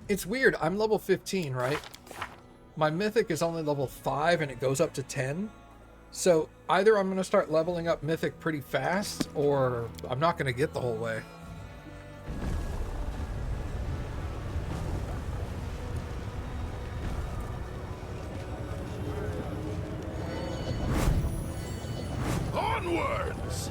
It's weird. I'm level 15, right? My mythic is only level 5 and it goes up to 10. So either I'm going to start leveling up mythic pretty fast or I'm not going to get the whole way. Onwards!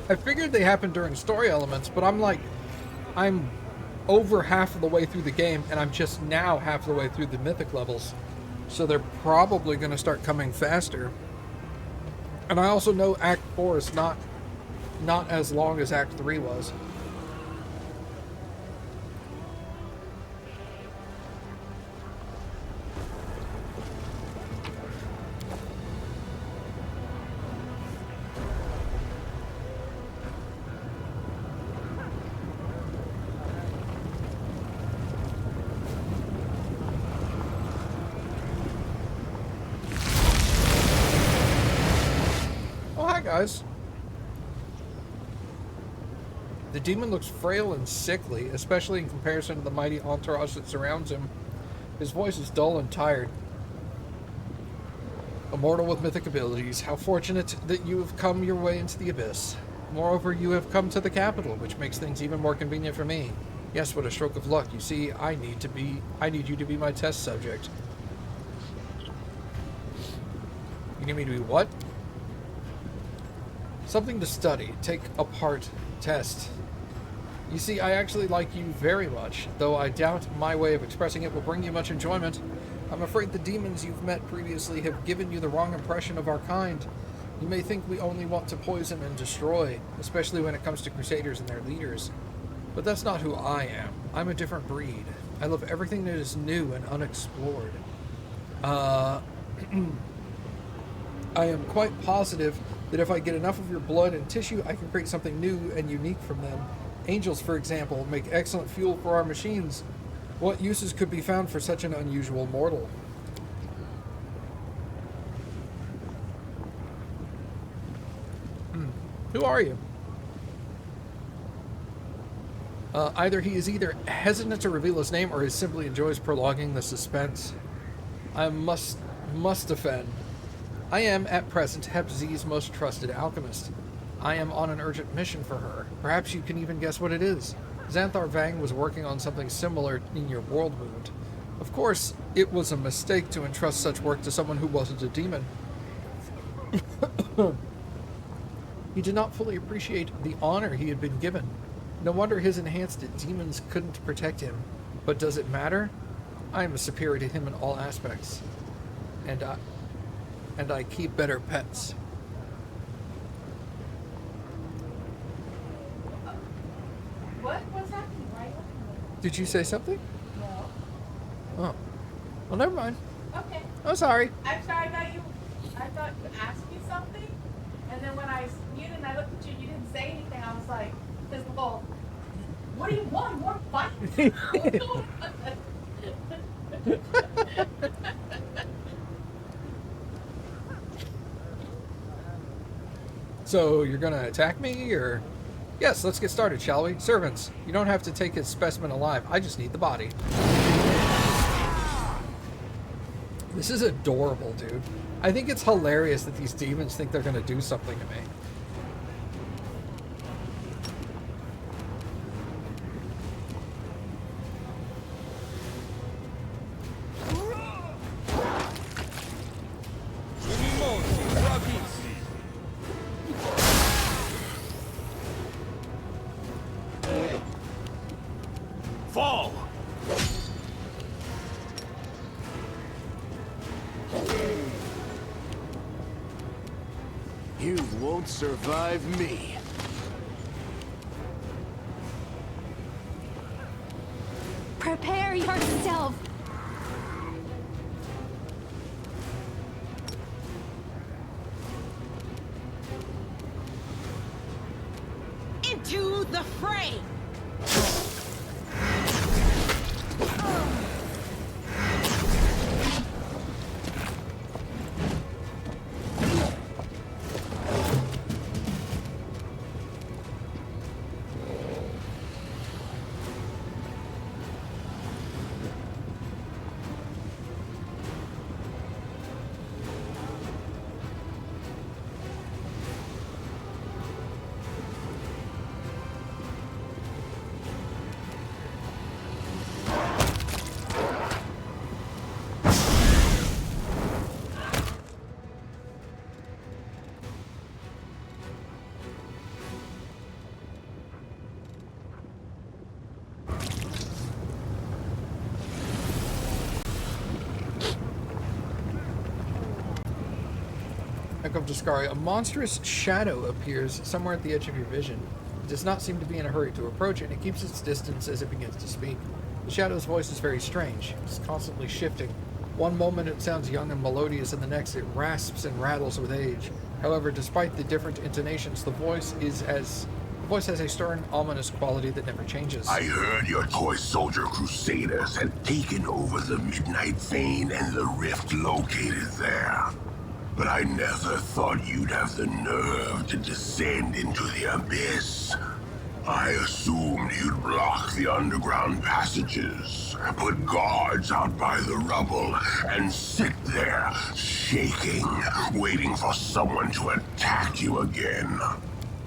I figured they happened during story elements, but I'm over half of the way through the game, and I'm just now half of the way through the mythic levels. So they're probably going to start coming faster. And I also know Act 4 is not as long as Act 3 was. Guys. The demon looks frail and sickly, especially in comparison to the mighty entourage that surrounds him. His voice is dull and tired. A mortal with mythic abilities, how fortunate that you have come your way into the abyss. Moreover, you have come to the capital, which makes things even more convenient for me. Yes, what a stroke of luck. You see, I need you to be my test subject. You need me to be what? Something to study, take apart, test. You see, I actually like you very much, though I doubt my way of expressing it will bring you much enjoyment. I'm afraid the demons you've met previously have given you the wrong impression of our kind. You may think we only want to poison and destroy, especially when it comes to crusaders and their leaders. But that's not who I am. I'm a different breed. I love everything that is new and unexplored. I am quite positive that if I get enough of your blood and tissue, I can create something new and unique from them. Angels, for example, make excellent fuel for our machines. What uses could be found for such an unusual mortal? Who are you? Either he is hesitant to reveal his name or he simply enjoys prolonging the suspense. I must offend. I am, at present, Hep Z's most trusted alchemist. I am on an urgent mission for her. Perhaps you can even guess what it is. Xanthar Vang was working on something similar in your world wound. Of course, it was a mistake to entrust such work to someone who wasn't a demon. He did not fully appreciate the honor he had been given. No wonder his enhanced demons couldn't protect him. But does it matter? I am superior to him in all aspects. And I keep better pets. What was happening? Right? Did you say something? No. Oh. Well, never mind. Okay. I'm sorry. I'm sorry. I thought you asked me something, and then when I muted and I looked at you, you didn't say anything. I was like, this whole, what do you want? You want to fight? What's going on? So, you're gonna attack me, or? Yes, let's get started, shall we? Servants, you don't have to take his specimen alive. I just need the body. This is adorable, dude. I think it's hilarious that these demons think they're gonna do something to me. Fall! You won't survive me. Prepare yourself. Into the fray! Echo of Discari, a monstrous shadow appears somewhere at the edge of your vision. It does not seem to be in a hurry to approach it, and it keeps its distance as it begins to speak. The shadow's voice is very strange. It's constantly shifting. One moment it sounds young and melodious, and the next it rasps and rattles with age. However, despite the different intonations, the voice has a stern, ominous quality that never changes. I heard your toy soldier crusaders had taken over the Midnight Vein and the rift located there. But I never thought you'd have the nerve to descend into the abyss. I assumed you'd block the underground passages, put guards out by the rubble, and sit there, shaking, waiting for someone to attack you again.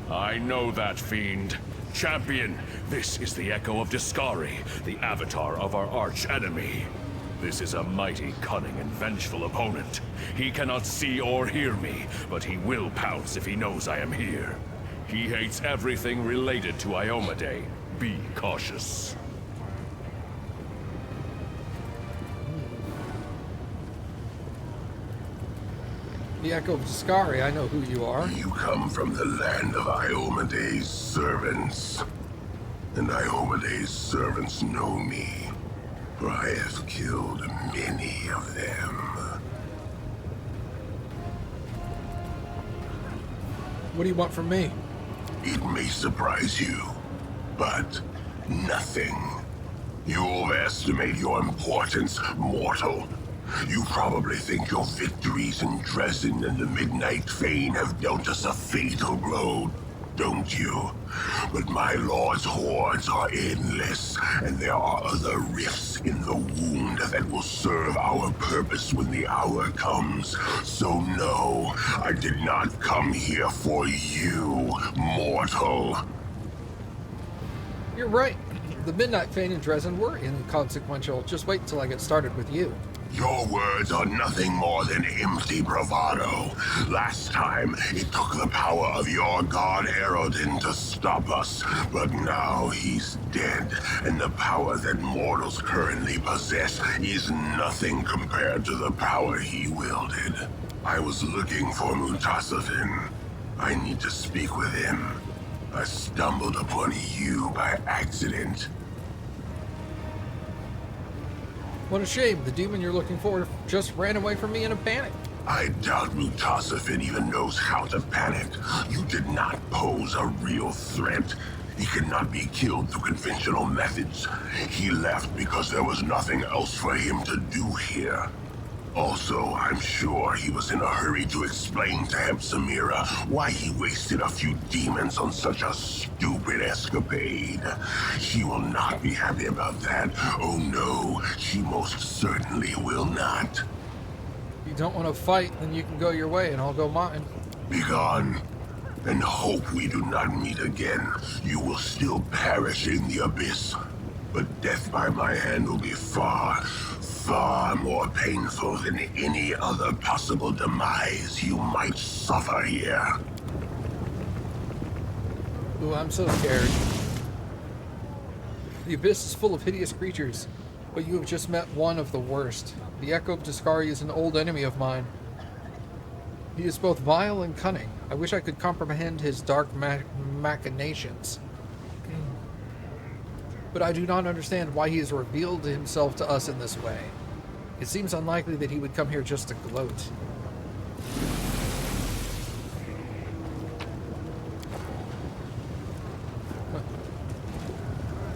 I know that, fiend. Champion, this is the Echo of Discari, the avatar of our arch-enemy. This is a mighty, cunning, and vengeful opponent. He cannot see or hear me, but he will pounce if he knows I am here. He hates everything related to Iomedae. Be cautious. The Echo of Discari, I know who you are. You come from the land of Iomedae's servants. And Iomedae's servants know me. For I have killed many of them. What do you want from me? It may surprise you, but nothing. You overestimate your importance, mortal. You probably think your victories in Dresden and the Midnight Vein have dealt us a fatal blow, don't you? But my lord's hordes are endless, and there are other rifts in the wound that will serve our purpose when the hour comes. So no, I did not come here for you, mortal. You're right. The Midnight Vein and Dresden were inconsequential. Just wait until I get started with you. Your words are nothing more than empty bravado. Last time, it took the power of your god Erodin to stop us, but now he's dead, and the power that mortals currently possess is nothing compared to the power he wielded. I was looking for Mutasavin. I need to speak with him. I stumbled upon you by accident. What a shame. The demon you're looking for just ran away from me in a panic. I doubt Mutasavin even knows how to panic. You did not pose a real threat. He cannot be killed through conventional methods. He left because there was nothing else for him to do here. Also, I'm sure he was in a hurry to explain to Hepsamira why he wasted a few demons on such a stupid escapade. She will not be happy about that. Oh no, she most certainly will not. If you don't want to fight, then you can go your way and I'll go mine. Begone, and hope we do not meet again. You will still perish in the abyss, but death by my hand will be far more painful than any other possible demise you might suffer here. Ooh, I'm so scared. The abyss is full of hideous creatures, but you have just met one of the worst. The Echo of Discari is an old enemy of mine. He is both vile and cunning. I wish I could comprehend his dark machinations. but I do not understand why he has revealed himself to us in this way. It seems unlikely that he would come here just to gloat.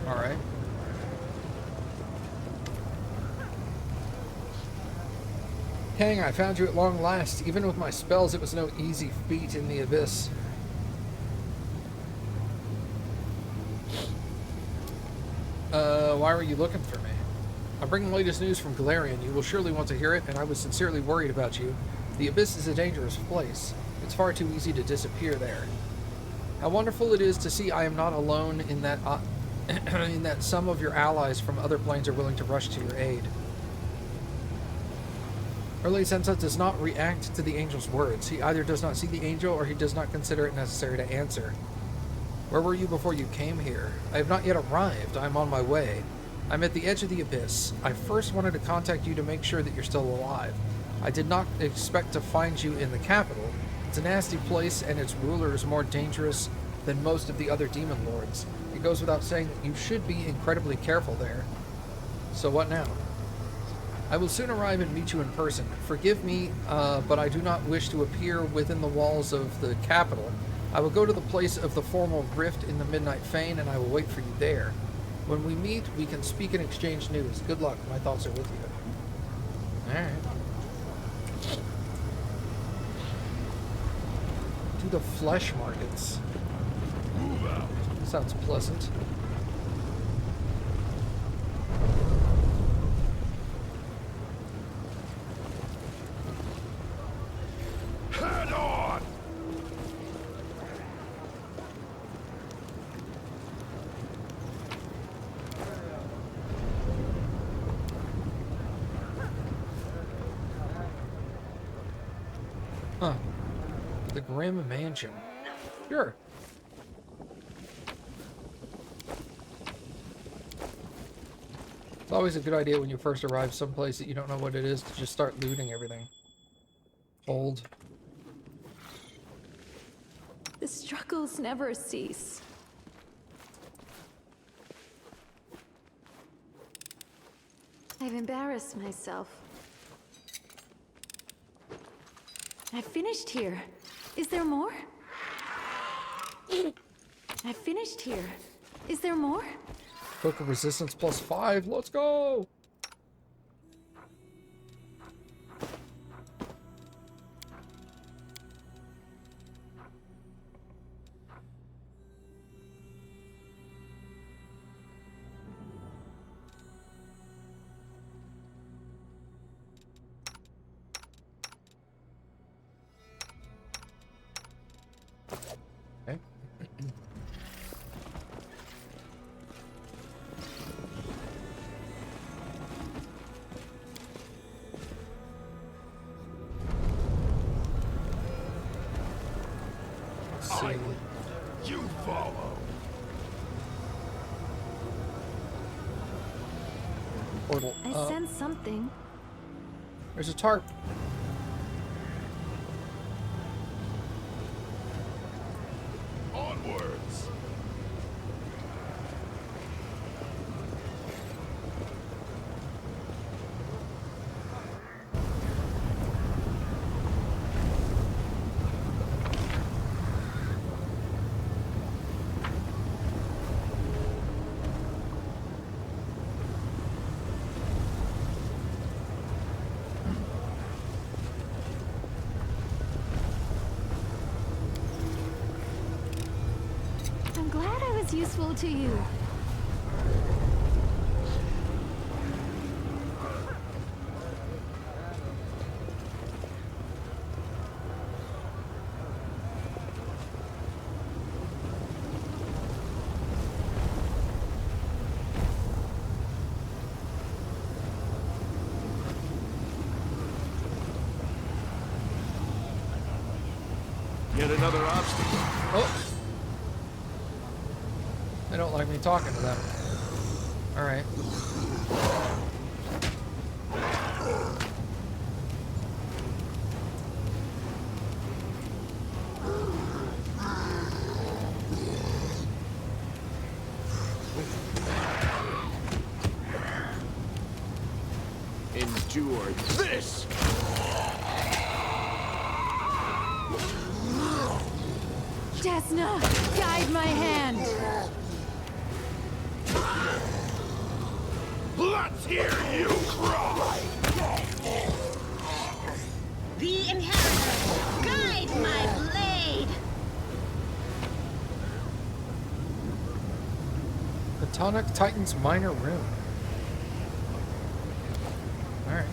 Alright. Kang, I found you at long last. Even with my spells, it was no easy feat in the abyss. Why were you looking for me? I'm bringing the latest news from Galarian. You will surely want to hear it, and I was sincerely worried about you. The abyss is a dangerous place. It's far too easy to disappear there. How wonderful it is to see I am not alone in that in that some of your allies from other planes are willing to rush to your aid. Early Sensa does not react to the angel's words. He either does not see the angel or he does not consider it necessary to answer. Where were you before you came here? I have not yet arrived. I am on my way. I'm at the edge of the abyss. I first wanted to contact you to make sure that you're still alive. I did not expect to find you in the capital. It's a nasty place, and its ruler is more dangerous than most of the other demon lords. It goes without saying that you should be incredibly careful there. So what now? I will soon arrive and meet you in person. Forgive me, but I do not wish to appear within the walls of the capital. I will go to the place of the formal rift in the Midnight Fane, and I will wait for you there. When we meet, we can speak and exchange news. Good luck. My thoughts are with you. Alright. To the flesh markets. Move out. Sounds pleasant. Head on! Huh. The Grim Mansion. Sure. It's always a good idea when you first arrive someplace that you don't know what it is to just start looting everything. Hold. The struggles never cease. I've embarrassed myself. I've finished here. Is there more? I've finished here. Is there more? Book of Resistance +5. Let's go! Okay. Let's see. You follow. Portal. I sense something. There's a tarp. Onwards. I'm glad I was useful to you. Yet another obstacle. Oh! They don't like me talking to them. Alright. endure this! Desna, guide my hand. Let's hear you cry! The Inheritor, guide my blade! Platonic Titan's minor rune. Alright.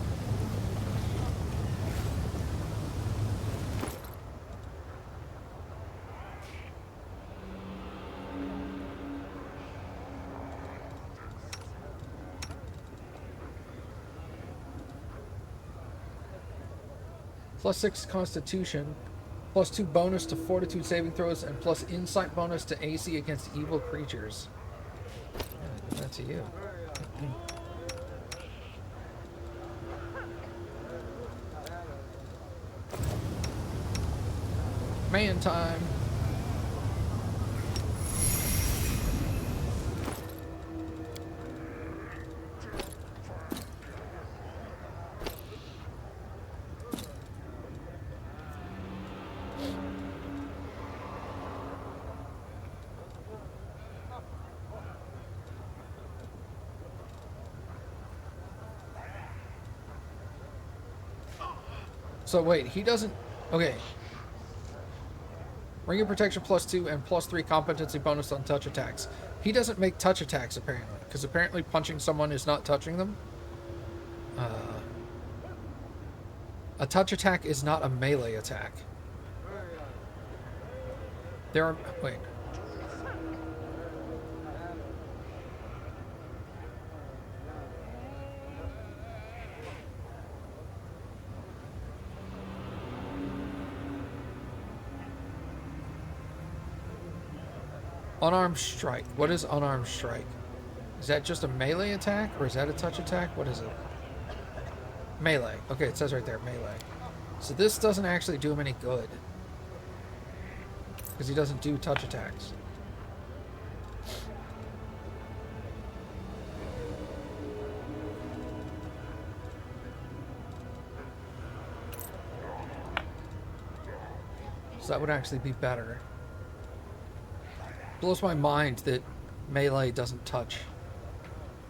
+6 Constitution, +2 bonus to Fortitude saving throws, and plus Insight bonus to AC against evil creatures. Yeah, give that to you. Man time. So wait, he doesn't... Okay. Ring of Protection +2 and +3 competency bonus on touch attacks. He doesn't make touch attacks, apparently. Because apparently punching someone is not touching them. A touch attack is not a melee attack. There are... Wait. Unarmed strike. What is unarmed strike? Is that just a melee attack or is that a touch attack? What is it? Melee. Okay, it says right there, melee. So this doesn't actually do him any good. Because he doesn't do touch attacks. So that would actually be better. Blows my mind that melee doesn't touch.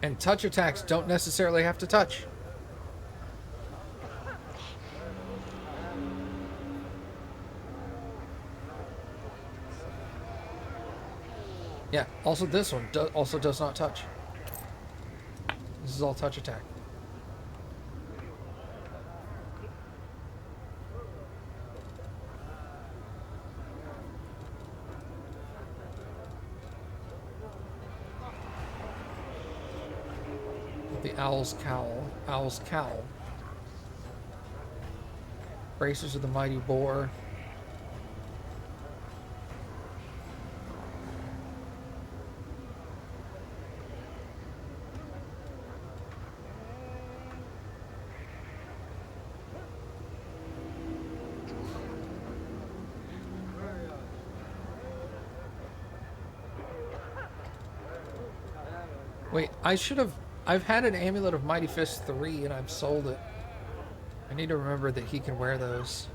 And touch attacks don't necessarily have to touch. Yeah, also this one also does not touch. This is all touch attack. The Owl's Cowl. Owl's Cowl. Bracers of the Mighty Boar. Wait, I should have... I've had an Amulet of Mighty Fist 3 and I've sold it. I need to remember that he can wear those.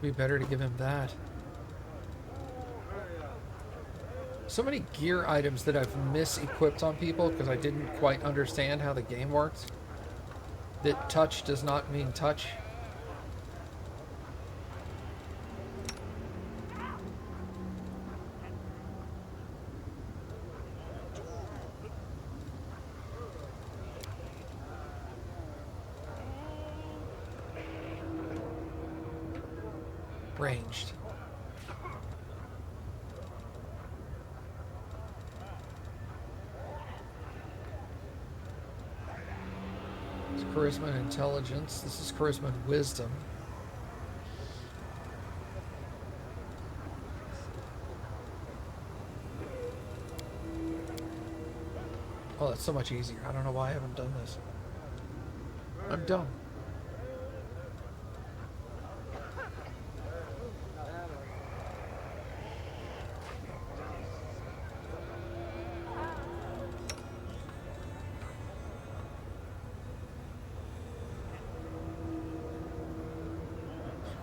Be better to give him that. So many gear items that I've mis-equipped on people because I didn't quite understand how the game worked. That touch does not mean touch. Ranged. It's charisma and intelligence. This is charisma and wisdom. Oh, that's so much easier. I don't know why I haven't done this. I'm dumb.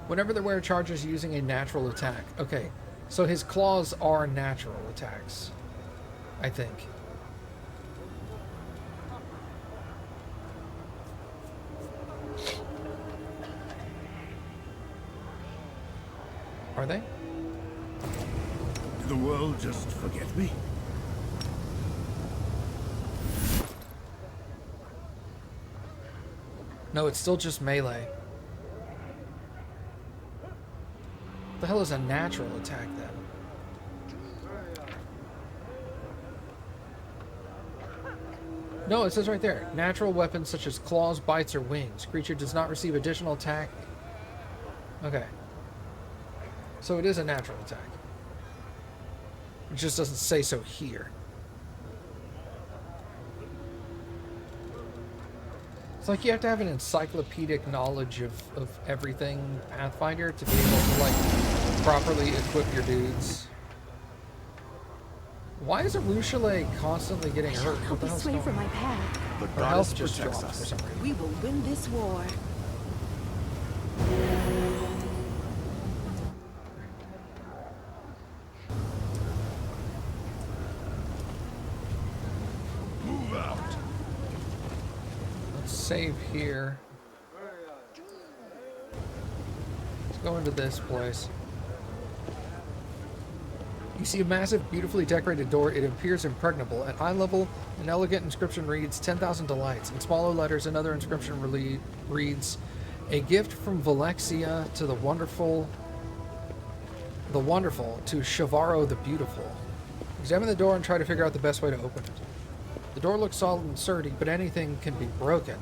Whenever the wearer charges using a natural attack. Okay, so his claws are natural attacks, I think. Are they? Did the world just forget me? No, it's still just melee. What the hell is a natural attack then? No, it says right there. Natural weapons such as claws, bites, or wings. Creature does not receive additional attack. Okay. So it is a natural attack. It just doesn't say so here. It's like you have to have an encyclopedic knowledge of everything Pathfinder to be able to, like, properly equip your dudes. Why is Arushale constantly getting hurt? Help What the me hell's sway going from on? my path. The Her goddess health just protects dropped for us. some reason. We will win this war. Move out. Let's save here. Let's go into this place. You see a massive, beautifully decorated door. It appears impregnable. At eye level, an elegant inscription reads 10,000 delights. In smaller letters, another inscription reads, a gift from Valexia to the wonderful to Shavaro the beautiful. Examine the door and try to figure out the best way to open it. The door looks solid and sturdy, but anything can be broken.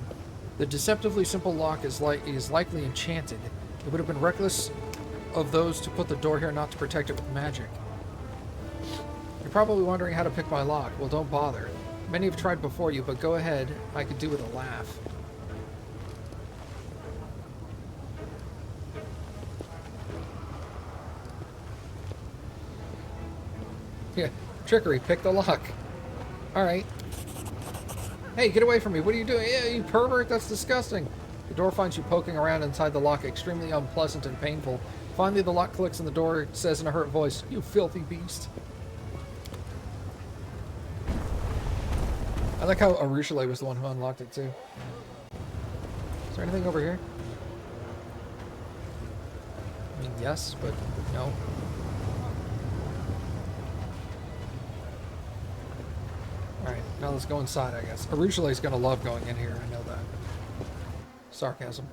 The deceptively simple lock is likely enchanted. It would have been reckless of those to put the door here not to protect it with magic. You're probably wondering how to pick my lock. Well, don't bother. Many have tried before you, but go ahead. I could do with a laugh. Yeah, trickery. Pick the lock. Alright. Hey, get away from me. What are you doing? Yeah, you pervert. That's disgusting. The door finds you poking around inside the lock, extremely unpleasant and painful. Finally, the lock clicks and the door says in a hurt voice, "You filthy beast." I like how Arushale was the one who unlocked it, too. Is there anything over here? I mean, yes, but no. Alright, now let's go inside, I guess. Arushale's gonna love going in here, I know that. Sarcasm.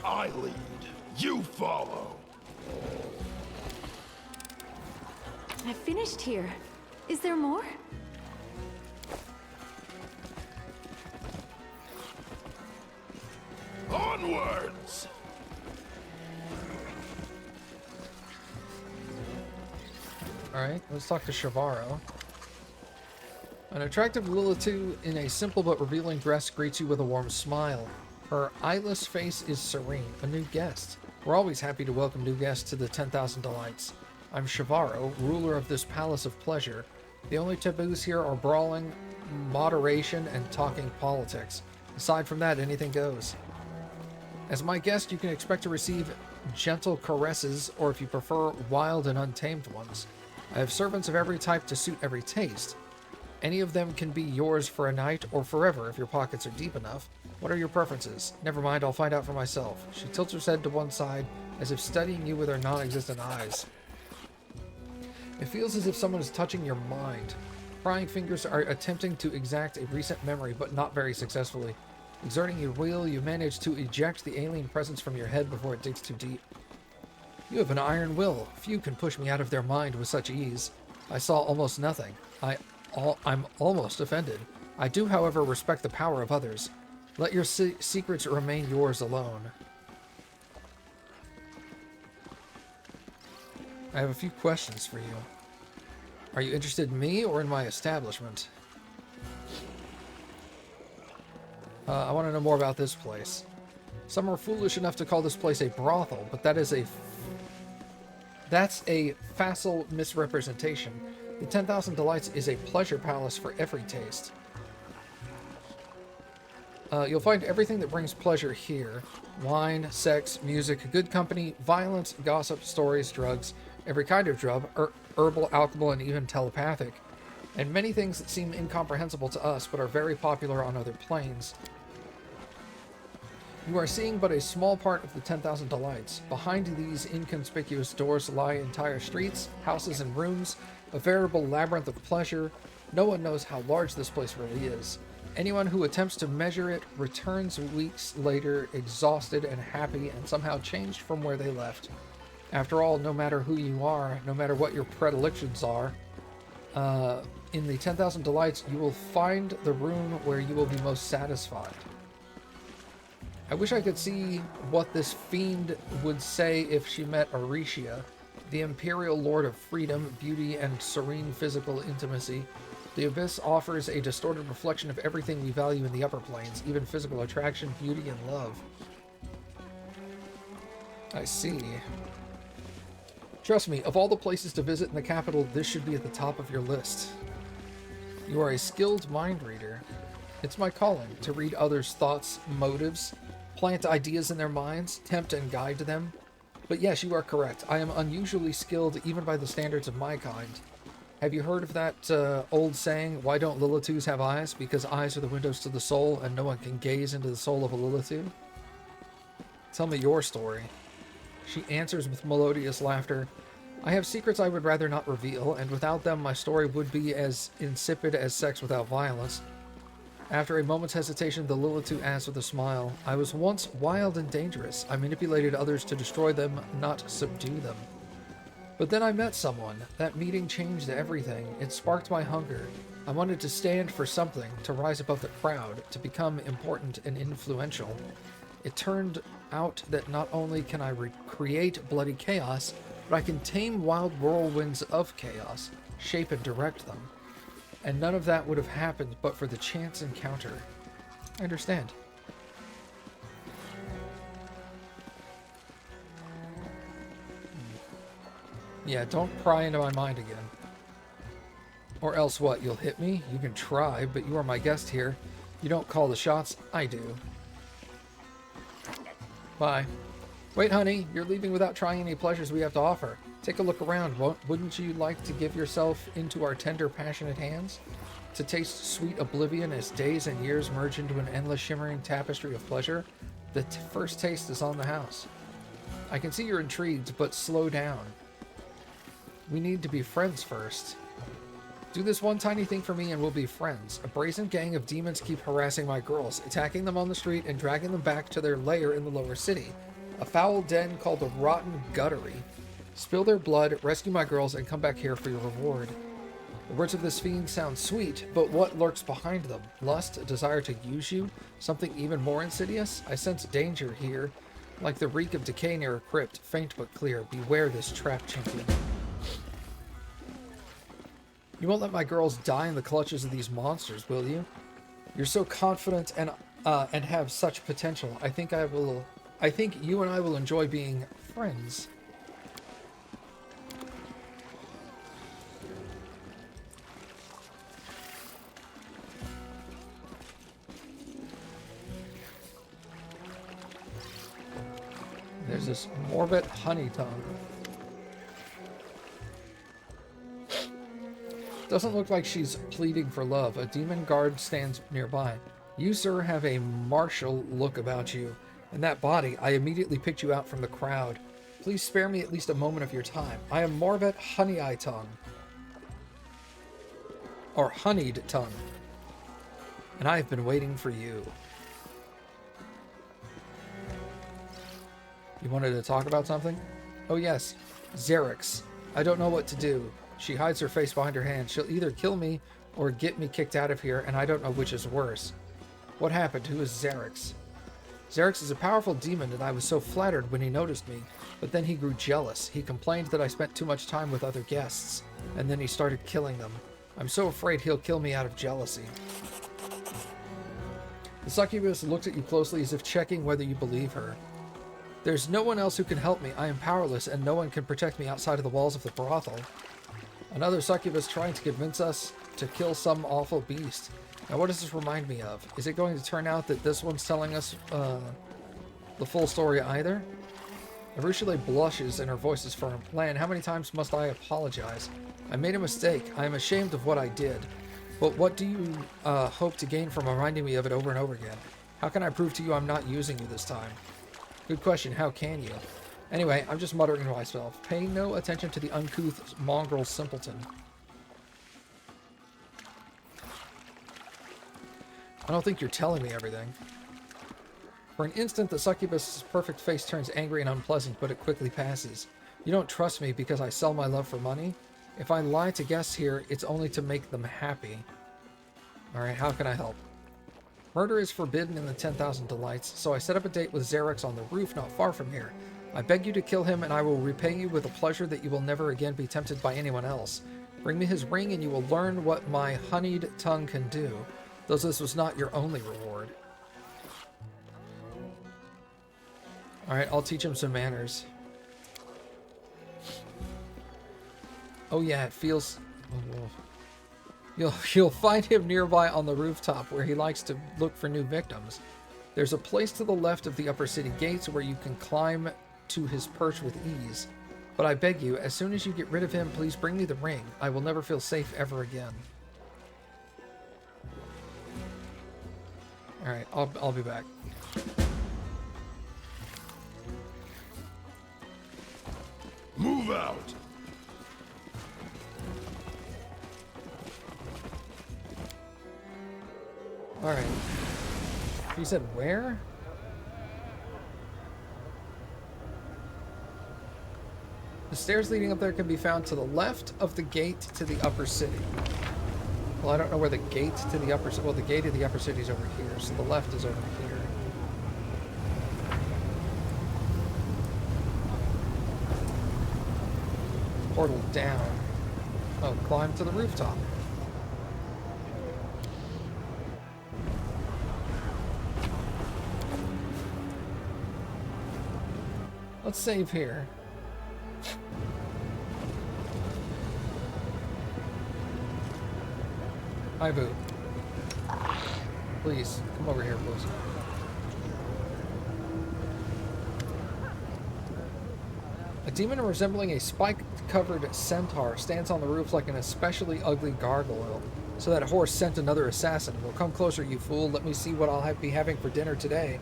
I lead. You follow. I finished here. Is there more? Onwards! Alright, let's talk to Shavaro. An attractive Lilitu in a simple but revealing dress greets you with a warm smile. Her eyeless face is serene. A new guest. We're always happy to welcome new guests to the 10,000 Delights. I'm Shavaro, ruler of this palace of pleasure. The only taboos here are brawling, moderation, and talking politics. Aside from that, anything goes. As my guest, you can expect to receive gentle caresses, or if you prefer, wild and untamed ones. I have servants of every type to suit every taste. Any of them can be yours for a night or forever if your pockets are deep enough. What are your preferences? Never mind, I'll find out for myself. She tilts her head to one side, as if studying you with her non-existent eyes. It feels as if someone is touching your mind. Prying fingers are attempting to exact a recent memory, but not very successfully. Exerting your will, you manage to eject the alien presence from your head before it digs too deep. You have an iron will. Few can push me out of their mind with such ease. I saw almost nothing. I'm almost offended. I do, however, respect the power of others. Let your secrets remain yours alone. I have a few questions for you. Are you interested in me or in my establishment? I want to know more about this place. Some are foolish enough to call this place a brothel, but that's a facile misrepresentation. The 10,000 Delights is a pleasure palace for every taste. You'll find everything that brings pleasure here. Wine, sex, music, good company, violence, gossip, stories, drugs, every kind of drug, herbal, alcohol, and even telepathic. And many things that seem incomprehensible to us, but are very popular on other planes. You are seeing but a small part of the 10,000 Delights. Behind these inconspicuous doors lie entire streets, houses, and rooms, a veritable labyrinth of pleasure. No one knows how large this place really is. Anyone who attempts to measure it returns weeks later exhausted and happy and somehow changed from where they left. After all, no matter who you are, no matter what your predilections are, in the 10,000 Delights, you will find the room where you will be most satisfied. I wish I could see what this fiend would say if she met Aricia, the imperial lord of freedom, beauty, and serene physical intimacy. The Abyss offers a distorted reflection of everything we value in the upper planes, even physical attraction, beauty, and love. I see. Trust me, of all the places to visit in the capital, this should be at the top of your list. You are a skilled mind reader. It's my calling to read others' thoughts, motives, plant ideas in their minds, tempt and guide them. But yes, you are correct. I am unusually skilled even by the standards of my kind. Have you heard of that old saying, why don't Lilitus have eyes? Because eyes are the windows to the soul, and no one can gaze into the soul of a Lilitu. Tell me your story. She answers with melodious laughter. I have secrets I would rather not reveal, and without them my story would be as insipid as sex without violence. After a moment's hesitation, the Lilitu asks with a smile, I was once wild and dangerous. I manipulated others to destroy them, not subdue them. But then I met someone. That meeting changed everything. It sparked my hunger. I wanted to stand for something, to rise above the crowd, to become important and influential. It turned out that not only can I create bloody chaos, but I can tame wild whirlwinds of chaos, shape and direct them. And none of that would have happened but for the chance encounter. I understand. Yeah, don't pry into my mind again. Or else what, you'll hit me? You can try, but you are my guest here. You don't call the shots, I do. Bye. Wait, honey, you're leaving without trying any pleasures we have to offer. Take a look around. Wouldn't you like to give yourself into our tender, passionate hands? To taste sweet oblivion as days and years merge into an endless shimmering tapestry of pleasure? The first taste is on the house. I can see you're intrigued, but slow down. We need to be friends first. Do this one tiny thing for me and we'll be friends. A brazen gang of demons keep harassing my girls, attacking them on the street and dragging them back to their lair in the lower city. A foul den called the Rotten Guttery. Spill their blood, rescue my girls, and come back here for your reward. The words of this fiend sound sweet, but what lurks behind them? Lust, a desire to use you? Something even more insidious? I sense danger here. Like the reek of decay near a crypt, faint but clear. Beware this trap, champion. You won't let my girls die in the clutches of these monsters, will you? You're so confident and have such potential. I think you and I will enjoy being friends. There's this morbid honey tongue. Doesn't look like she's pleading for love. A demon guard stands nearby. You, sir, have a martial look about you, and that body, I immediately picked you out from the crowd. Please spare me at least a moment of your time. I am Morvet Honey Eye Tongue. Or Honeyed Tongue. And I have been waiting for you. You wanted to talk about something? Oh yes, Xerix. I don't know what to do. She hides her face behind her hand. She'll either kill me or get me kicked out of here, and I don't know which is worse. What happened? Who is Xerix? Xerix is a powerful demon, and I was so flattered when he noticed me, but then he grew jealous. He complained that I spent too much time with other guests, and then he started killing them. I'm so afraid he'll kill me out of jealousy. The succubus looked at you closely as if checking whether you believe her. There's no one else who can help me. I am powerless, and no one can protect me outside of the walls of the brothel. Another succubus trying to convince us to kill some awful beast. Now, what does this remind me of? Is it going to turn out that this one's telling us the full story either? Arushale blushes and her voice is firm. Lan, how many times must I apologize? I made a mistake. I am ashamed of what I did. But what do you hope to gain from reminding me of it over and over again? How can I prove to you I'm not using you this time? Good question. How can you? Anyway, I'm just muttering to myself. Pay no attention to the uncouth mongrel simpleton. I don't think you're telling me everything. For an instant, the succubus's perfect face turns angry and unpleasant, but it quickly passes. You don't trust me because I sell my love for money? If I lie to guests here, it's only to make them happy. Alright, how can I help? Murder is forbidden in the 10,000 Delights, so I set up a date with Xerix on the roof not far from here. I beg you to kill him, and I will repay you with a pleasure that you will never again be tempted by anyone else. Bring me his ring, and you will learn what my honeyed tongue can do, though this was not your only reward. Alright, I'll teach him some manners. Oh yeah, it feels... You'll find him nearby on the rooftop where he likes to look for new victims. There's a place to the left of the upper city gates where you can climb to his perch with ease. But I beg you, as soon as you get rid of him, please bring me the ring. I will never feel safe ever again. Alright, I'll be back. Move out! Alright. You said where? The stairs leading up there can be found to the left of the gate to the upper city. Well, I don't know where the gate to the upper city... Well, the gate of the upper city is over here, so the left is over here. Portal down. Oh, climb to the rooftop. Let's save here. Hi, Boo. Please, come over here, please. A demon resembling a spike-covered centaur stands on the roof like an especially ugly gargoyle. So that horse sent another assassin. Well, come closer, you fool. Let me see what I'll be having for dinner today.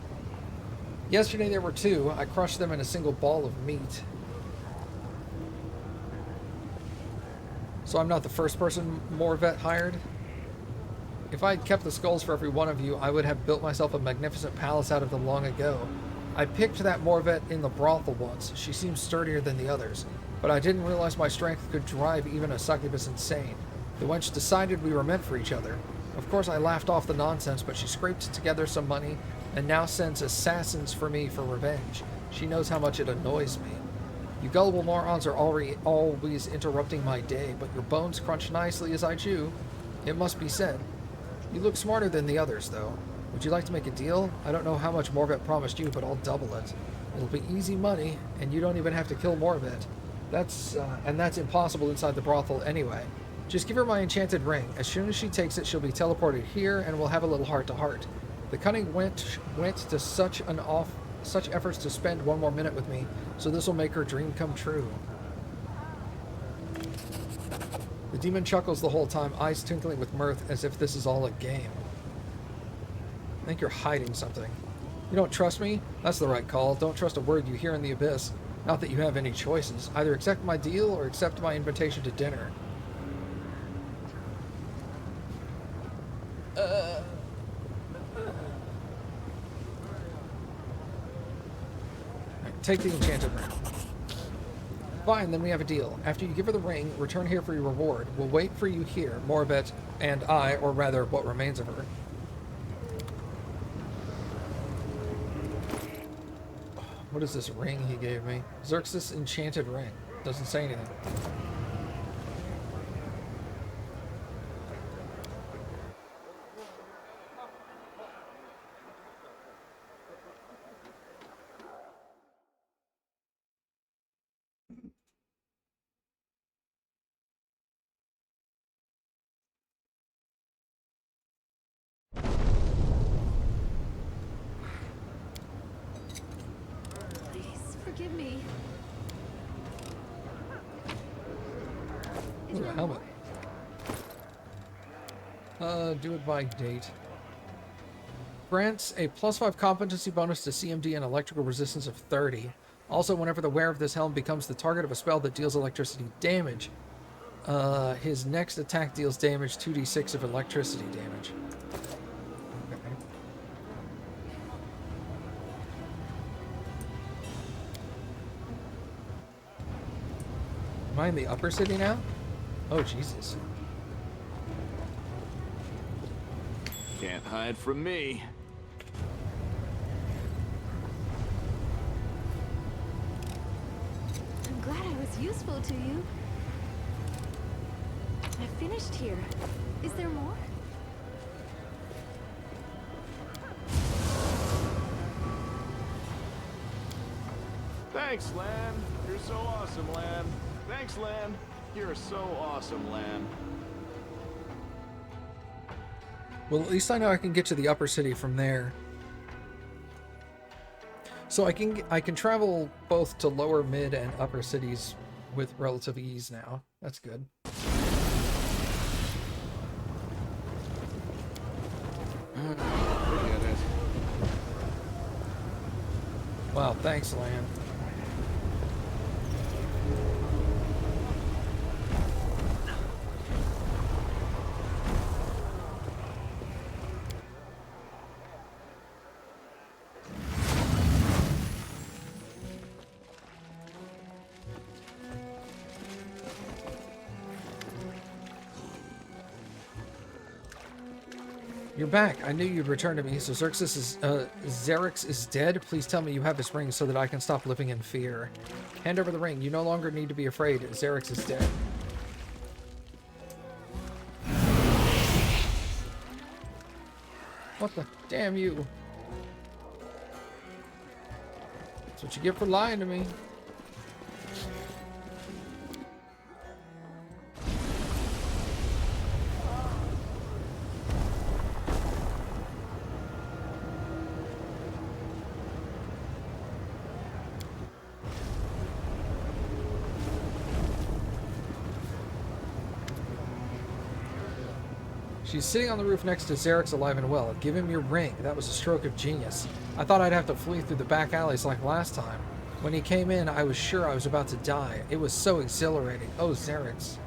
Yesterday there were two. I crushed them in a single ball of meat. So I'm not the first person Morvet hired? If I had kept the skulls for every one of you, I would have built myself a magnificent palace out of them long ago. I picked that Morvet in the brothel once. She seems sturdier than the others. But I didn't realize my strength could drive even a succubus insane. The wench decided we were meant for each other. Of course I laughed off the nonsense, but she scraped together some money and now sends assassins for me for revenge. She knows how much it annoys me. You gullible morons are always interrupting my day, but your bones crunch nicely as I chew. It must be said. You look smarter than the others, though. Would you like to make a deal? I don't know how much Morvet promised you, but I'll double it. It'll be easy money, and you don't even have to kill Morvet. That's impossible inside the brothel anyway. Just give her my enchanted ring. As soon as she takes it, she'll be teleported here, and we'll have a little heart-to-heart. The cunning went to such efforts to spend one more minute with me, so this will make her dream come true. The demon chuckles the whole time, eyes twinkling with mirth as if this is all a game. think you're hiding something. You don't trust me? That's the right call. Don't trust a word you hear in the abyss. Not that you have any choices. Either accept my deal or accept my invitation to dinner. Right, take the enchanted ring. Fine, then we have a deal. After you give her the ring, return here for your reward. We'll wait for you here, Morbet and I, or rather, what remains of her. What is this ring he gave me? Xerxes' enchanted ring. Doesn't say anything. Please forgive me. Ooh, a helmet. Do it by date. Grants a +5 competency bonus to CMD and electrical resistance of 30. Also, whenever the wearer of this helm becomes the target of a spell that deals electricity damage, his next attack deals damage 2d6 of electricity damage. Okay. Am I in the upper city now? Oh, Jesus. Can't hide from me. I'm glad I was useful to you. I finished here. Is there more? Thanks, Lan. You're so awesome, Lan. Thanks, Lan. You're so awesome, Lan. Well, at least I know I can get to the upper city from there. So I can travel both to lower, mid, and upper cities with relative ease now. That's good. Forget it. Wow, thanks, Lan. You're back. I knew you'd return to me. So Xerxes is dead. Please tell me you have his ring so that I can stop living in fear. Hand over the ring. You no longer need to be afraid. Xerxes is dead. What the? Damn you. That's what you get for lying to me. She's sitting on the roof next to Xerxes alive and well. Give him your ring. That was a stroke of genius. I thought I'd have to flee through the back alleys like last time. When he came in, I was sure I was about to die. It was so exhilarating. Oh, Xerxes.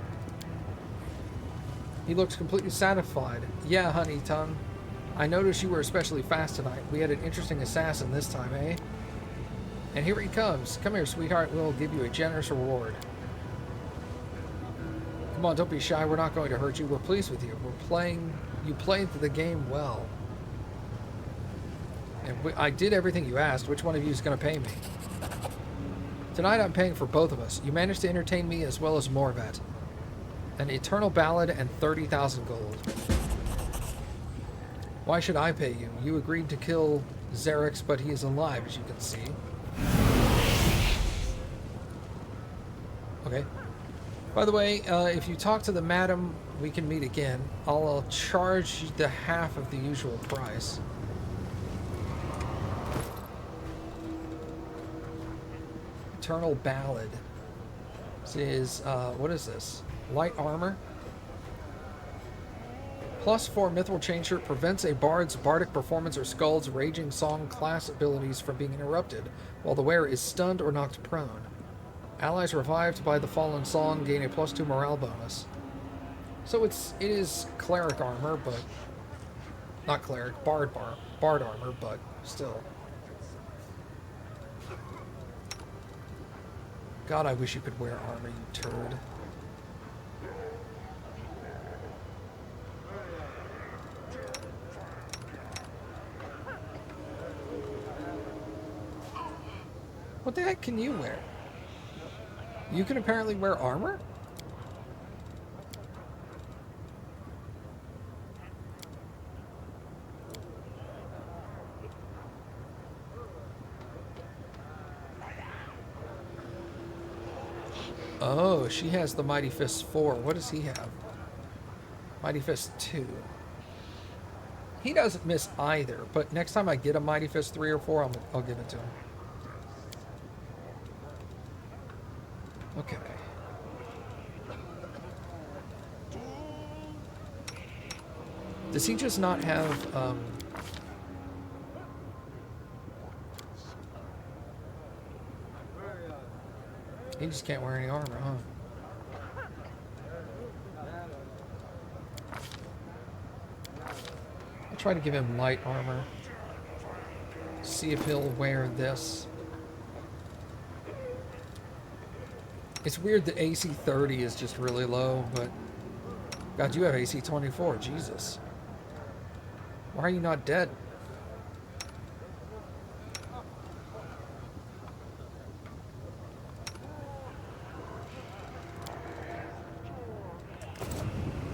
He looked completely satisfied. Yeah, honey tongue. I noticed you were especially fast tonight. We had an interesting assassin this time, eh? And here he comes. Come here, sweetheart. We'll give you a generous reward. Come on, don't be shy. We're not going to hurt you. We're pleased with you. You played the game well. And I did everything you asked. Which one of you is going to pay me? Tonight I'm paying for both of us. You managed to entertain me as well as Morvat. An eternal ballad and 30,000 gold. Why should I pay you? You agreed to kill Xerxes, but he is alive, as you can see. Okay. By the way, if you talk to the madam, we can meet again. I'll charge the half of the usual price. Eternal Ballad. This is, what is this? Light armor? +4 Mithril Chainshirt prevents a bard's bardic performance or skull's raging song class abilities from being interrupted while the wearer is stunned or knocked prone. Allies revived by the fallen song gain a +2 morale bonus. So it is cleric armor, but not cleric, bard armor, but still. God, I wish you could wear armor, you turd. What the heck can you wear? You can apparently wear armor? Oh, she has the Mighty Fist 4. What does he have? Mighty Fist 2. He doesn't miss either, but next time I get a Mighty Fist 3 or 4, I'll give it to him. Okay. Does he just not have, he just can't wear any armor, huh? I'll try to give him light armor. See if he'll wear this. It's weird that AC 30 is just really low, but... God, you have AC 24. Jesus. Why are you not dead?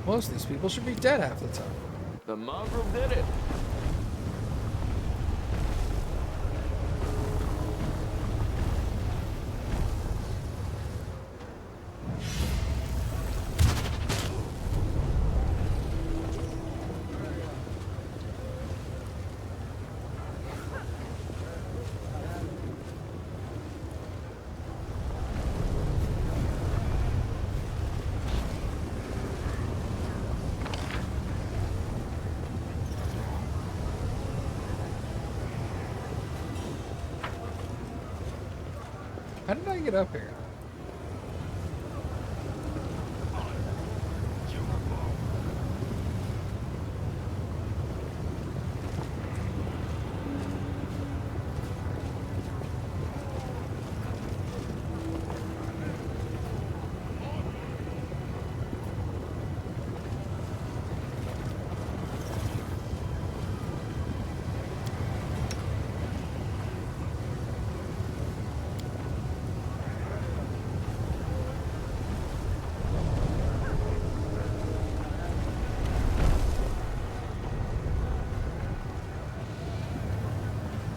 Most of these people should be dead half the time. The mongrel did it. How did I get up here?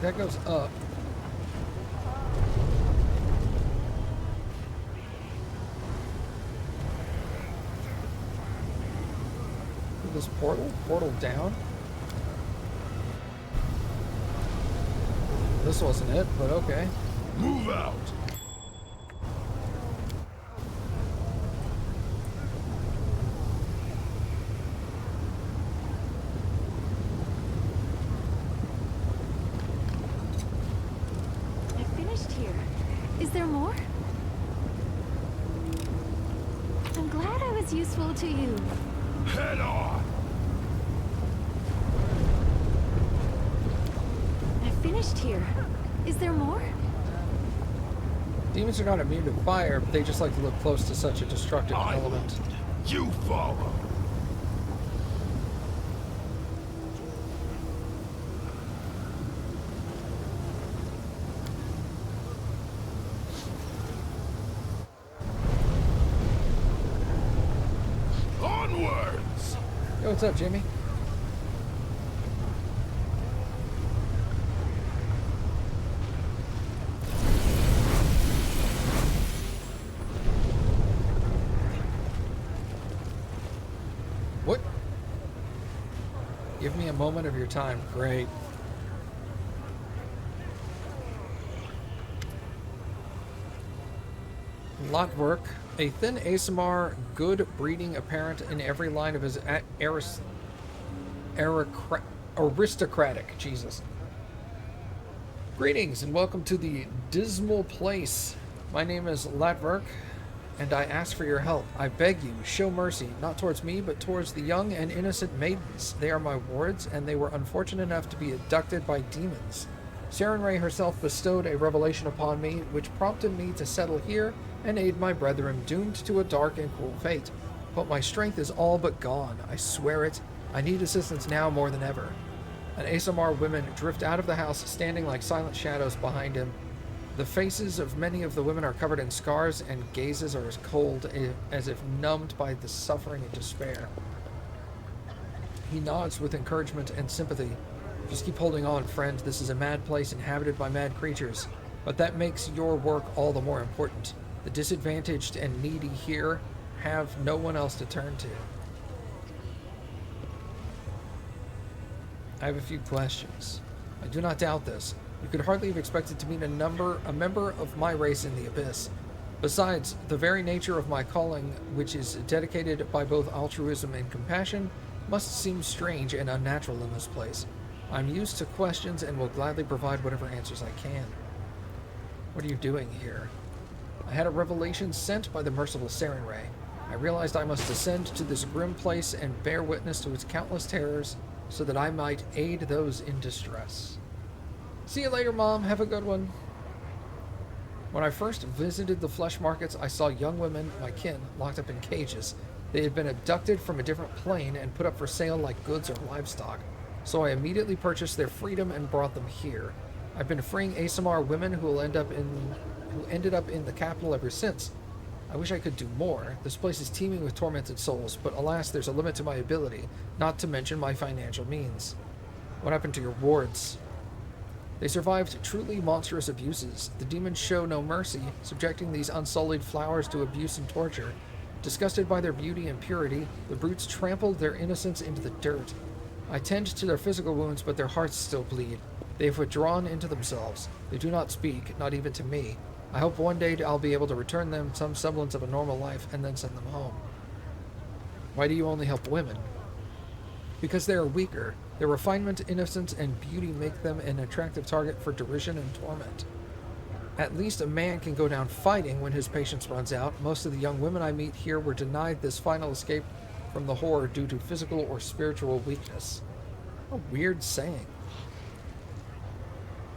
That goes up. This portal down. This wasn't it, but okay. Move out! I finished here. Is there more? I'm glad I was useful to you. Head on! I finished here. Is there more? Demons are not immune to fire, but they just like to look close to such a destructive element. You follow. Onwards! Yo, what's up, Jimmy? What? Give me a moment of your time. Great. Lot work. A thin ASMR, good breeding apparent in every line of his aristocratic. Jesus. Greetings and welcome to the dismal place. My name is Latverk, and I ask for your help. I beg you, show mercy, not towards me, but towards the young and innocent maidens. They are my wards, and they were unfortunate enough to be abducted by demons. Sarenrae herself bestowed a revelation upon me, which prompted me to settle here and aid my brethren doomed to a dark and cruel fate. But my strength is all but gone. I swear it. I need assistance now more than ever. An Asamar women drift out of the house, standing like silent shadows behind him. The faces of many of the women are covered in scars, and gazes are as cold as if numbed by the suffering and despair. He nods with encouragement and sympathy. Just keep holding on, friend. This is a mad place inhabited by mad creatures. But that makes your work all the more important. The disadvantaged and needy here have no one else to turn to. I have a few questions. I do not doubt this. You could hardly have expected to meet a member of my race in the Abyss. Besides, the very nature of my calling, which is dedicated by both altruism and compassion, must seem strange and unnatural in this place. I'm used to questions and will gladly provide whatever answers I can. What are you doing here? I had a revelation sent by the merciful Sarenrae. I realized I must descend to this grim place and bear witness to its countless terrors so that I might aid those in distress. See you later, Mom. Have a good one. When I first visited the flesh markets, I saw young women, my kin, locked up in cages. They had been abducted from a different plane and put up for sale like goods or livestock. So I immediately purchased their freedom and brought them here. I've been freeing Asamar women who ended up in the capital ever since. I wish I could do more. This place is teeming with tormented souls, but alas, there's a limit to my ability, not to mention my financial means. What happened to your wards? They survived truly monstrous abuses. The demons show no mercy, subjecting these unsullied flowers to abuse and torture. Disgusted by their beauty and purity, the brutes trampled their innocence into the dirt. I tend to their physical wounds, but their hearts still bleed. They have withdrawn into themselves. They do not speak, not even to me. I hope one day I'll be able to return them some semblance of a normal life and then send them home. Why do you only help women? Because they are weaker. Their refinement, innocence, and beauty make them an attractive target for derision and torment. At least a man can go down fighting when his patience runs out. Most of the young women I meet here were denied this final escape from the horror due to physical or spiritual weakness. A weird saying.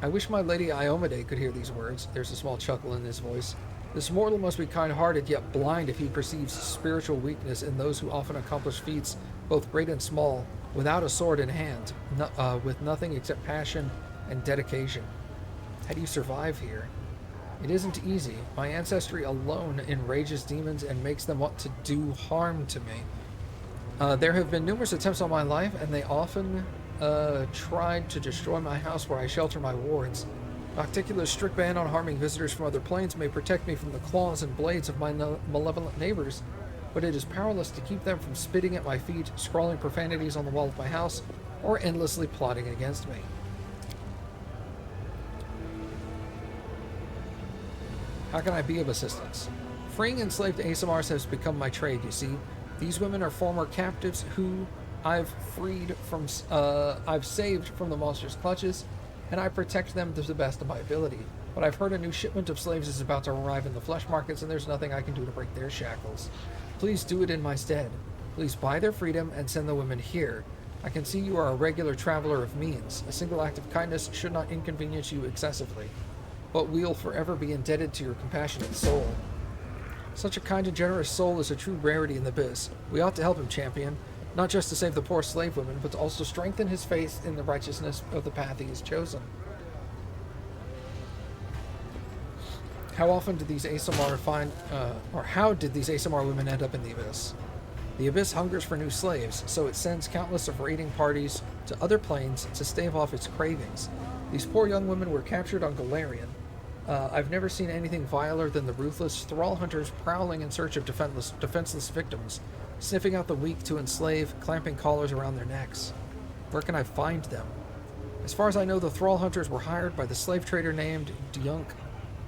I wish my Lady Iomade could hear these words. There's a small chuckle in his voice. This mortal must be kind-hearted yet blind if he perceives spiritual weakness in those who often accomplish feats, both great and small, without a sword in hand, with nothing except passion and dedication. How do you survive here? It isn't easy. My ancestry alone enrages demons and makes them want to do harm to me. There have been numerous attempts on my life, and they often tried to destroy my house where I shelter my wards. Nocticula's strict ban on harming visitors from other planes may protect me from the claws and blades of my malevolent neighbors, but it is powerless to keep them from spitting at my feet, scrawling profanities on the wall of my house, or endlessly plotting against me. How can I be of assistance? Freeing enslaved Asamars has become my trade, you see. These women are former captives who I've saved from the monster's clutches, and I protect them to the best of my ability. But I've heard a new shipment of slaves is about to arrive in the flesh markets, and there's nothing I can do to break their shackles. Please do it in my stead. Please buy their freedom and send the women here. I can see you are a regular traveler of means. A single act of kindness should not inconvenience you excessively, but we'll forever be indebted to your compassionate soul. Such a kind and generous soul is a true rarity in the Abyss. We ought to help him, champion, not just to save the poor slave women, but to also strengthen his faith in the righteousness of the path he has chosen. How often did these Asamar how did these Asamar women end up in the Abyss? The Abyss hungers for new slaves, so it sends countless of raiding parties to other planes to stave off its cravings. These poor young women were captured on Galarian. I've never seen anything viler than the ruthless thrall hunters prowling in search of defenseless victims, sniffing out the weak to enslave, clamping collars around their necks. Where can I find them? As far as I know, the thrall hunters were hired by the slave trader named Dyunk,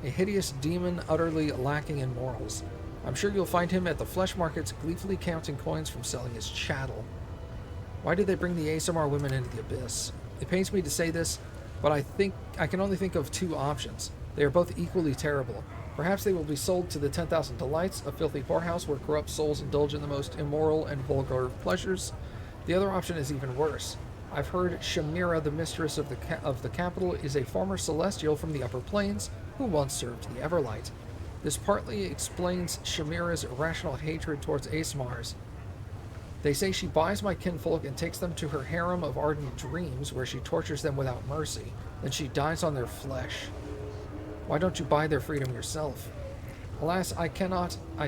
a hideous demon utterly lacking in morals. I'm sure you'll find him at the flesh markets gleefully counting coins from selling his chattel. Why did they bring the ASMR women into the abyss? It pains me to say this, but I can only think of two options. They are both equally terrible. Perhaps they will be sold to the 10,000 Delights, a filthy whorehouse where corrupt souls indulge in the most immoral and vulgar of pleasures. The other option is even worse. I've heard Shamira, the mistress of the capital, is a former celestial from the upper planes who once served the Everlight. This partly explains Shamira's irrational hatred towards ASMRs. They say she buys my kinfolk and takes them to her harem of ardent dreams where she tortures them without mercy. Then she dies on their flesh. Why don't you buy their freedom yourself? Alas, I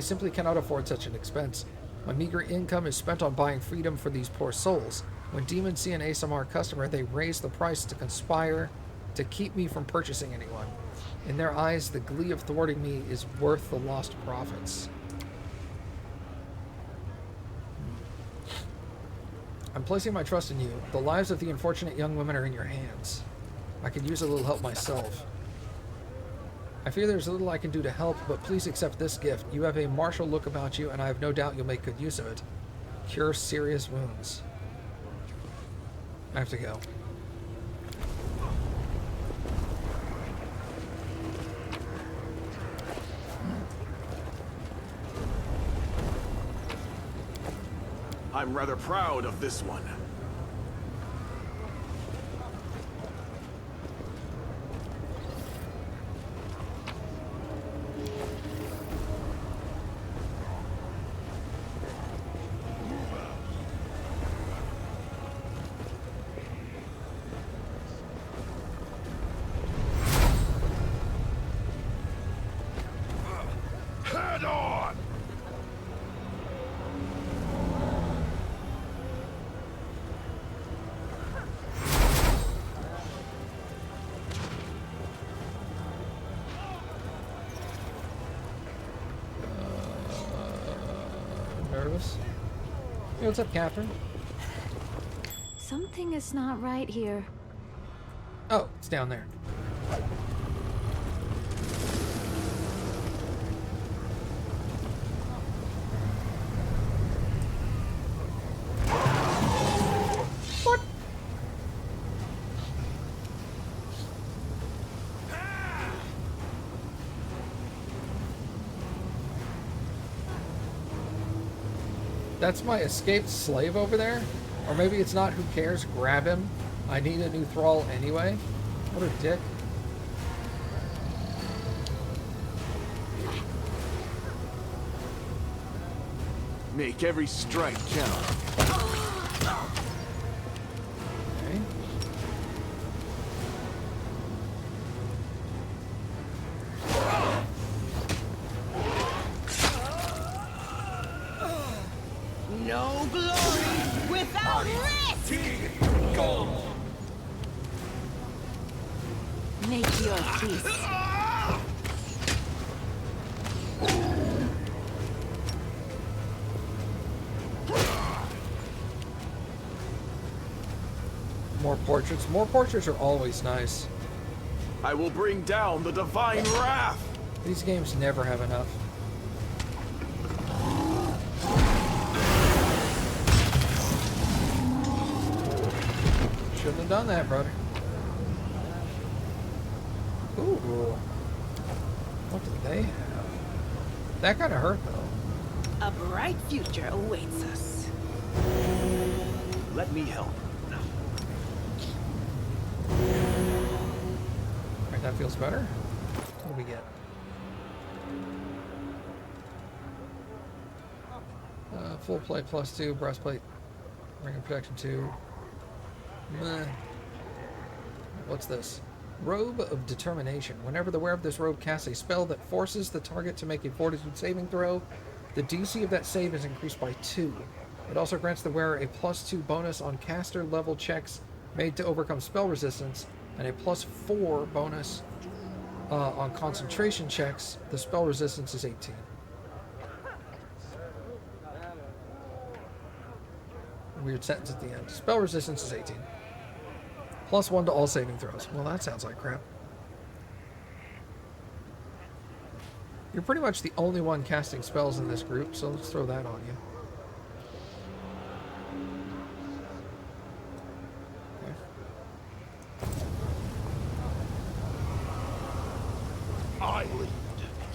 simply cannot afford such an expense. My meager income is spent on buying freedom for these poor souls. When demons see an ASMR customer, they raise the price to conspire to keep me from purchasing anyone. In their eyes, the glee of thwarting me is worth the lost profits. I'm placing my trust in you. The lives of the unfortunate young women are in your hands. I could use a little help myself. I fear there's little I can do to help, but please accept this gift. You have a martial look about you, and I have no doubt you'll make good use of it. Cure serious wounds. I have to go. I'm rather proud of this one. Head on! Nervous? Hey, what's up, Catherine? Something is not right here. Oh, it's down there. What? That's my escaped slave over there? Or maybe it's not, who cares? Grab him. I need a new thrall anyway. What a dick. Make every strike count. Okay. No glory without risk! Make your peace. More portraits. More portraits are always nice. I will bring down the divine wrath! These games never have enough. Shouldn't have done that, brother. Ooh. What do they have? That kind of hurt, though. A bright future awaits us. Let me help. Alright, that feels better. What do we get? Full plate +2, breastplate, ring of protection 2. Meh. What's this? Robe of Determination. Whenever the wearer of this robe casts a spell that forces the target to make a fortitude saving throw, the DC of that save is increased by 2. It also grants the wearer a +2 bonus on caster level checks made to overcome spell resistance, and a +4 bonus on concentration checks. The spell resistance is 18. Weird sentence at the end. Spell resistance is 18. +1 to all saving throws. Well, that sounds like crap. You're pretty much the only one casting spells in this group, so let's throw that on you.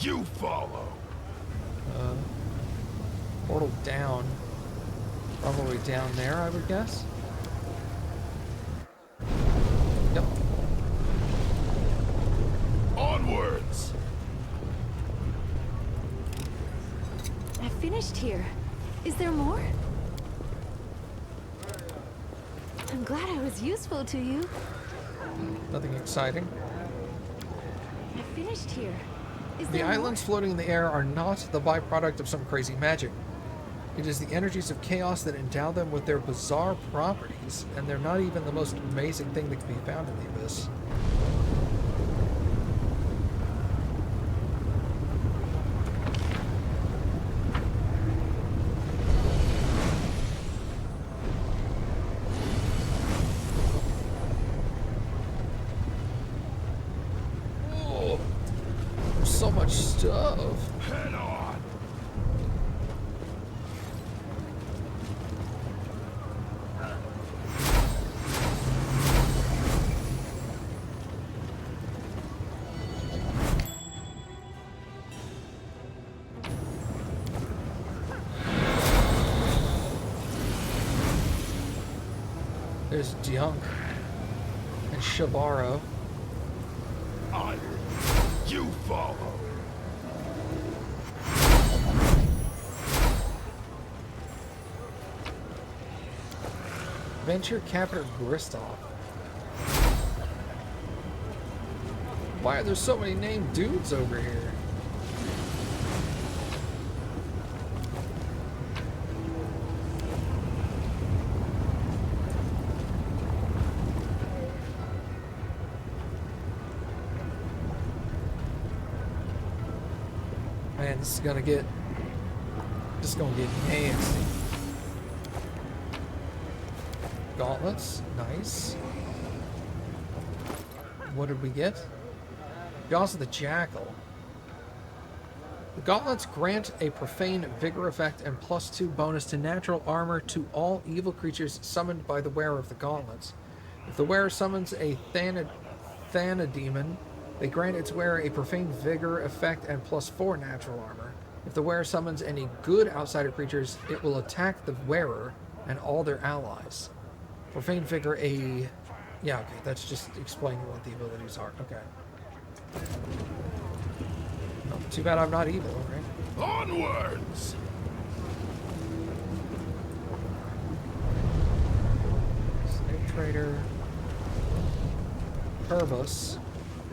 You follow. Portal down. Probably down there, I would guess. Yep. Onwards. I finished here. Is there more? I'm glad I was useful to you. Nothing exciting. I finished here. Is The there islands more? floating in the air are not the byproduct of some crazy magic. It is the energies of chaos that endow them with their bizarre properties, and they're not even the most amazing thing that can be found in the abyss. Oh, there's so much stuff. Head on. There's Dunk and Shabaro. I. You follow. Venture Captor Gristov. Why are there so many named dudes over here? Man, this is gonna get nasty. Gauntlets, nice. What did we get? Jaws of the Jackal. The gauntlets grant a profane vigor effect and +2 bonus to natural armor to all evil creatures summoned by the wearer of the gauntlets. If the wearer summons a Thanademon, they grant its wearer a profane vigor effect and +4 natural armor. If the wearer summons any good outsider creatures, it will attack the wearer and all their allies. Profane vigor, yeah, okay, that's just explaining what the abilities are. Okay. Oh, too bad I'm not evil, right? Onwards. Slave trader. Herbus.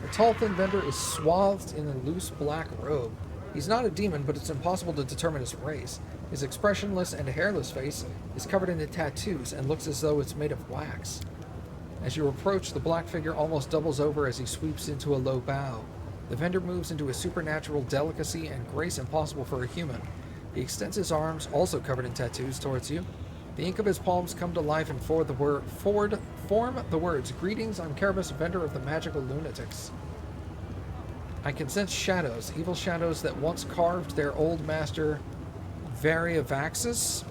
The tall, thin vendor is swathed in a loose black robe. He's not a demon, but it's impossible to determine his race. His expressionless and hairless face is covered in tattoos and looks as though it's made of wax. As you approach, the black figure almost doubles over as he sweeps into a low bow. The vendor moves into a supernatural delicacy and grace impossible for a human. He extends his arms, also covered in tattoos, towards you. The ink of his palms come to life and form the words, "Greetings, I'm Carabas, vendor of the magical lunatics. I can sense shadows, evil shadows that once carved their old master, Variavaxus,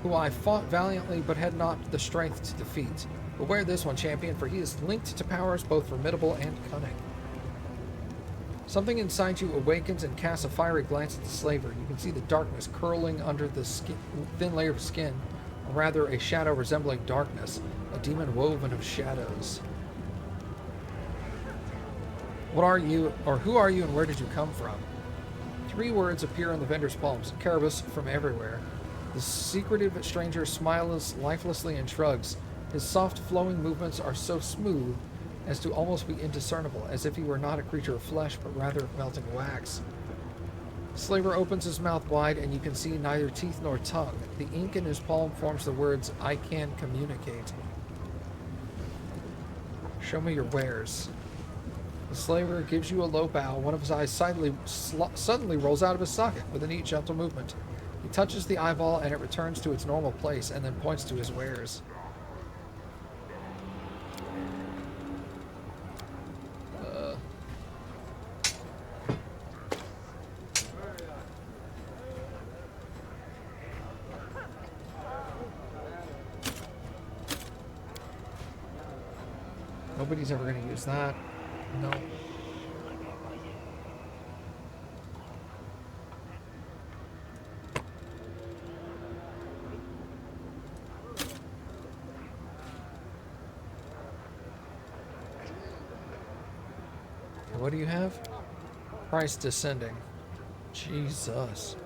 who I fought valiantly but had not the strength to defeat. Beware this one, champion, for he is linked to powers both formidable and cunning." Something inside you awakens and casts a fiery glance at the slaver. You can see the darkness curling under the thin layer of skin, or rather a shadow resembling darkness, a demon woven of shadows. What are you, or who are you, and where did you come from? 3 words appear on the vendor's palms. Carabas from everywhere. The secretive stranger smiles lifelessly and shrugs. His soft flowing movements are so smooth as to almost be indiscernible, as if he were not a creature of flesh, but rather of melting wax. Slaver opens his mouth wide, and you can see neither teeth nor tongue. The ink in his palm forms the words, "I can communicate." Show me your wares. The slaver gives you a low bow. One of his eyes suddenly rolls out of his socket with a neat, gentle movement. He touches the eyeball, and it returns to its normal place, and then points to his wares. Nobody's ever going to use that. No. what do you have? Price descending. Jesus.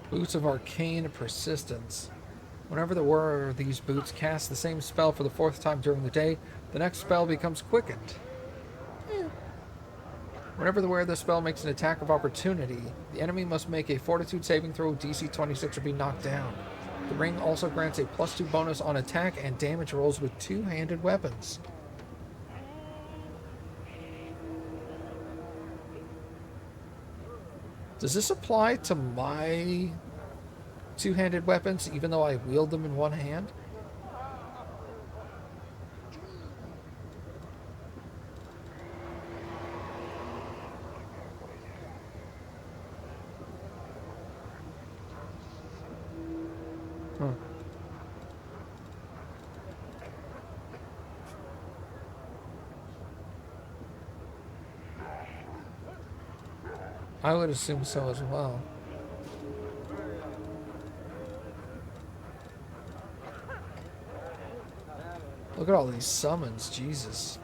Boots of Arcane Persistence. Whenever the wearer of these boots casts the same spell for the 4th time during the day, the next spell becomes quickened. Whenever the wearer of the spell makes an attack of opportunity, the enemy must make a Fortitude saving throw DC 26 or be knocked down. The ring also grants a +2 bonus on attack and damage rolls with two-handed weapons. Does this apply to my two-handed weapons, even though I wield them in one hand? Huh. I would assume so as well. Look at all these summons, Jesus.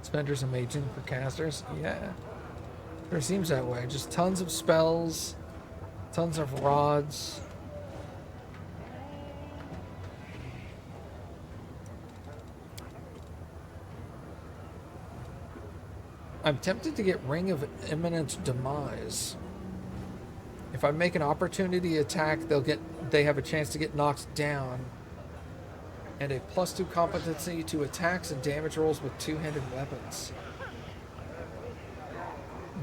Spenders and maging for casters? Yeah. Sure seems that way. Just tons of spells, tons of rods. I'm tempted to get Ring of Imminent Demise. If I make an opportunity attack, they have a chance to get knocked down. And a +2 competency to attacks and damage rolls with two-handed weapons.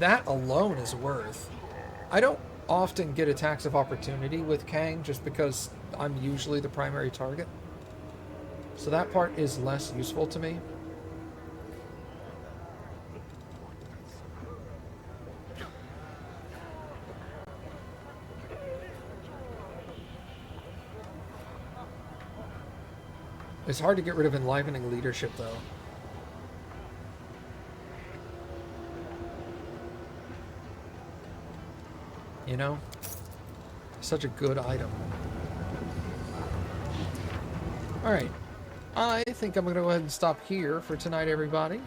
That alone is worth. I don't often get attacks of opportunity with Kang just because I'm usually the primary target. So that part is less useful to me. It's hard to get rid of enlivening leadership, though. You know? Such a good item. Alright. I think I'm going to go ahead and stop here for tonight, everybody.